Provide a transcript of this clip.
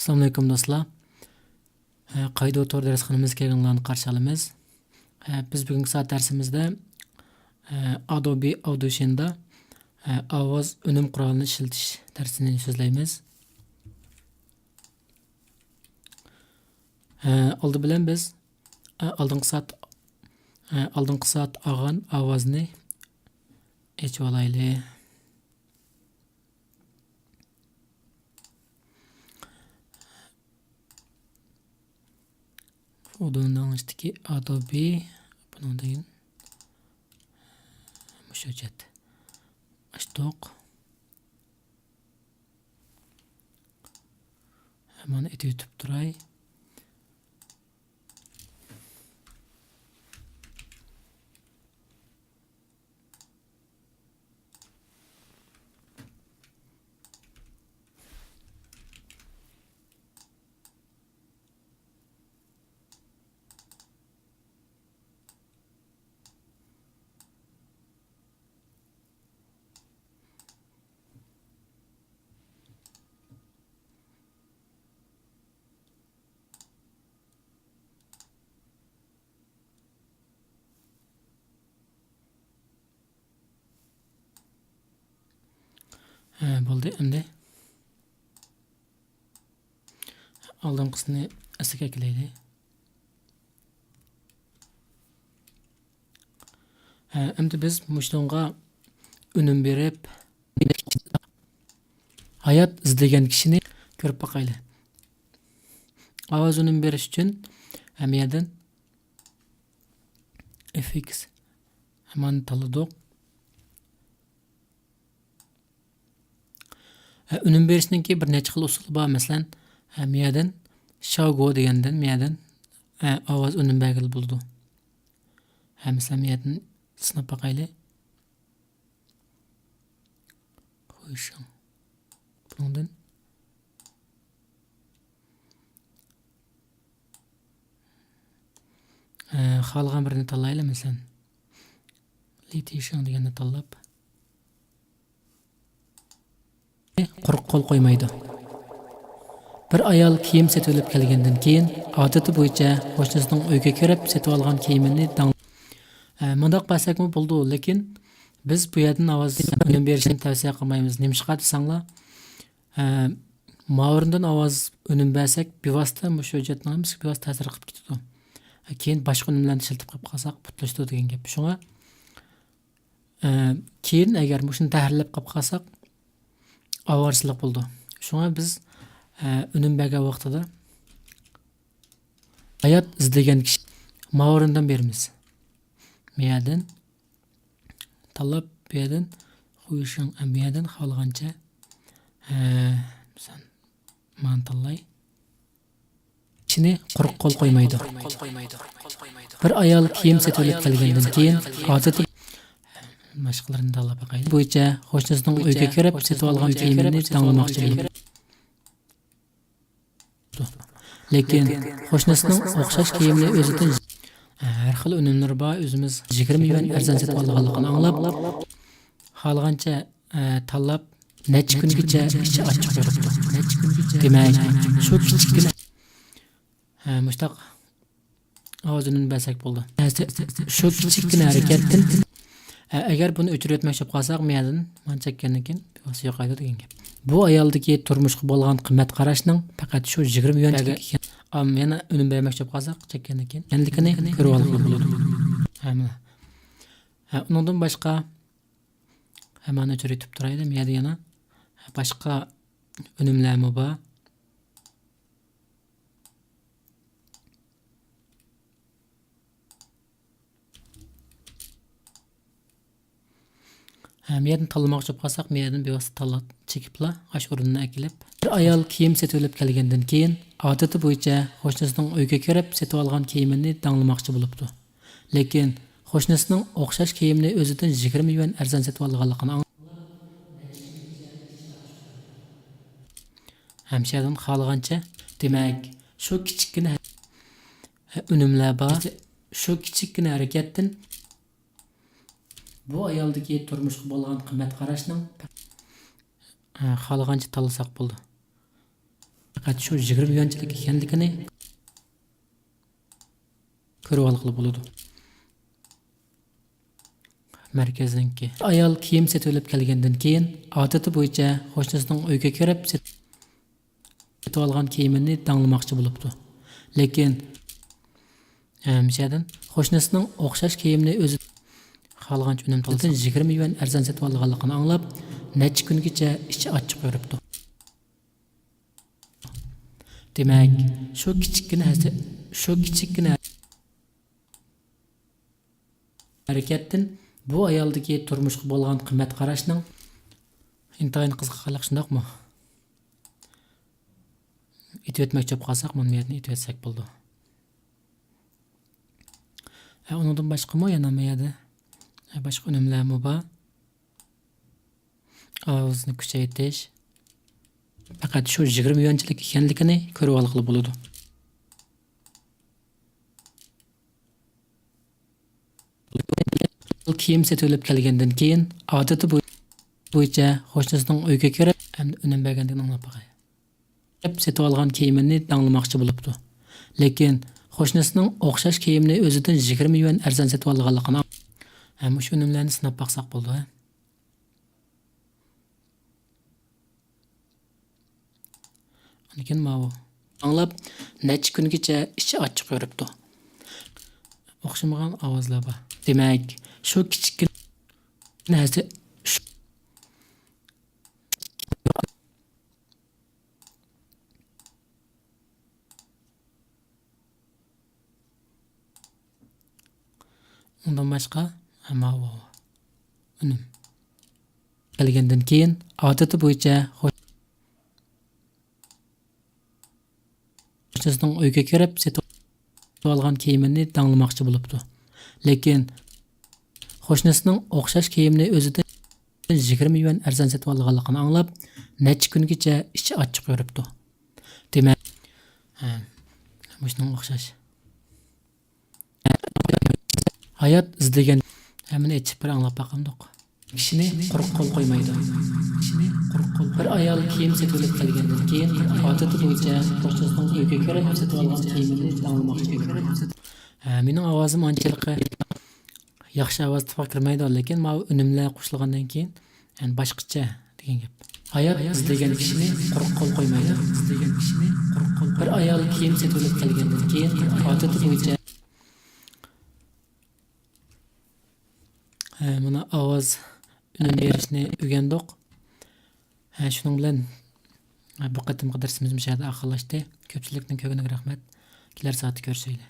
Assalamu alaikum dostlar. Qayda otur dersxonamizga kelganlarni qarshi olamiz. Biz bugungi soat darsimizda Adobe Audition'da ovoz unum qurolini ishlatish darsini so'zlaymiz. Oldi bilan biz oldingi soat olgan ovozni echib olaylik. Bundan üstteki Adobe bundan müşahet açtık. Hemen YouTube duray. Bo'ldi. Endi oldingisini asliga kelaylik. Endi biz mushtonga unum berib hayot izlagan kishini ko'rib boqaylik. Ovoz unum berish uchun hamiyadan FX hemen tanladik. Unum berishninki bir necha xil usul bor. Masalan, miyadan Shogo degandan miyadan ovoz unum bergil bo'ldi. Masalan, miyadan sinab boqaylik. Qo'yishim. Bundan xohlagan birini tanlaylik. Masalan, Litigation deganni tanlab quruq qo'l qo'ymaydi. Bir ayol kiyim setib olib kelgandan keyin odati bo'yicha qo'shnisining uyga kirib setib olgan kiyimini mundoq qilsakmi bo'ldi, lekin biz bu yerdan ovoz unum berishni tavsiya qilmaymiz. Nimishqa desanglar, ma'orindan ovoz unum bersak, bevosita shu hujjatning hamma bevosita ta'sir qilib ketadi. Keyin boshqa unumlarni ishlatib qolib qolsak, putlashdi degan gap. Shunga keyin agar shuni tahrirlab qolib qolsak, ovorsizlik bo'ldi. Shunga biz unum bergan vaqtida hayot izlagan kishi ma'orindan beramiz. Miyadan tanlab, bu yerdan qo'yishing, bu yerdan xohlagancha sen man tanlay. İçini quruq qo'l qo'ymaydi. Bir ayol kiyim setib olib kelgandan keyin odati mashqlarni tanlab boqaylik. Bo'yicha qo'shnisining uyga kirib setib olgan kiyimini tanlamoqchi bo'ldi. Lekin qo'shnisining o'xshash kiyimni o'zidan har xil unumlar bor. O'zimiz 20 million arzon setib olganligini anglab, xohlagancha tanlab necha kungacha ichi ochiq yuribdi. Demak, shu kichikgina mushtaq ovozini bersak bo'ldi. Shu kichikgina harakatdan agar buni o'chirib o'tmoqchi qolsak, miyadan man chekkandan keyin bevosita yo'qaydi degan gap. Bu ayoldagi turmushga bo'lgan qimmat qarashning faqat shu 20 million ekan. Yana unum bermoqchi qolsak, chekkandan keyin yanlikini ko'rib olib bo'ladi. Undan boshqa hemen o'chirib turaydi. Miyada yana boshqa unumlarmi bor? Miyadan tanlamoqchi bo'lsak, miyadan bevosita tanlab chekibla ash o'rnini akilib, bir ayol kiyim setib olib kelgandan keyin odati bo'yicha qo'shnisining uyga kirib setib olgan kiyimini tanlamoqchi bo'libdi. Lekin qo'shnisining o'xshash kiyimni o'zidan 20 million arzon setib olganligini hamshadan xohlagancha, demak, shu kichikgina unumlar bor. Shu kichikgina harakatdan bu ayoldagi turmushga bo'lgan qimmat qarashning xohlagancha tanlasak bo'ldi. faqat shu 20 yuanchilik ekanligini ko'rib olg'ili bo'ladi. Markazningki. Ayol kiyim setib olib kelgandan keyin odati bo'yicha qo'shnisining uyga kirib setib olgan kiyimini danglamoqchi bo'libdi. Lekin mishadan qo'shnisining o'xshash kiyimni o'zi xohlagancha unum to'ldan 20 yuan arzon setib olganligini anglab, necha kungacha ichi ochiq yuribdi. Demak, shu kichikgina harakatdan bu ayoldagi turmushga bo'lgan qimmat qarashning intayin qiziqqanligi shundaqmi? Etib o'tmoqchi bo'lib qolsak, buni niyatni etib o'tsak bo'ldi. Undan boshqami yana mayada? Boshqa unumlarmi bor? Ovozni kuchaytirish. Faqat shu 20 yuanchilik ekanligini ko'rib olg'ili bo'ladi. Kiyim setib olib kelgandan keyin odati bo'yicha qo'shnisining uyga kirib, hamda unum berganligini anglab qo'ygan. Setib olgan kiyimini danglamoqchi bo'libdi. Lekin qo'shnisining o'xshash kiyimni o'zidan 20 yuan arzon setib olganligini ham shu unumlarni sinab baqsaq bo'ldi. Lekin ma'vu anglab necha kungacha ichi ochiq yuribdi. O'xshamagan ovozlar bor. Demak, shu kichik narsa undan boshqa ma'vu unum kelgandan keyin odati bo'yicha qo'shnisining uyga kirib setib olgan kiyimini danglamoqchi bo'libdi. Lekin qo'shnisining o'xshash kiyimni o'zidan 20 yuan arzon setib olganligini anglab, necha kungacha ichi ochiq yuribdi. Demak, shunga o'xshash. Hayot izlagan hamini ichib bir anglab baqamdiq. Kishini quruq qo'l qo'ymaydi. Bir ayol kiyim setib olib kelgandan keyin odati bo'yicha qo'shnisining uyga kirib setib olgan kiyimini danglamoqchi bo'libdi. Mening ovozim anchalik yaxshi ovoz topirmaydi, lekin men unumlar qo'shilgandan keyin boshqacha degan gap. Hayot izlagan kishini quruq qo'l qo'ymaydi. Bir ayol kiyim setib olib kelgandan keyin odati bo'yicha mana ovoz unum berishni o'rgandik. Shuning bilan bu qatimqi darsimiz mishada oxirlashdi. Ko'pchilikning ko'ngiliga rahmat. Kelar soatda ko'rishaylik.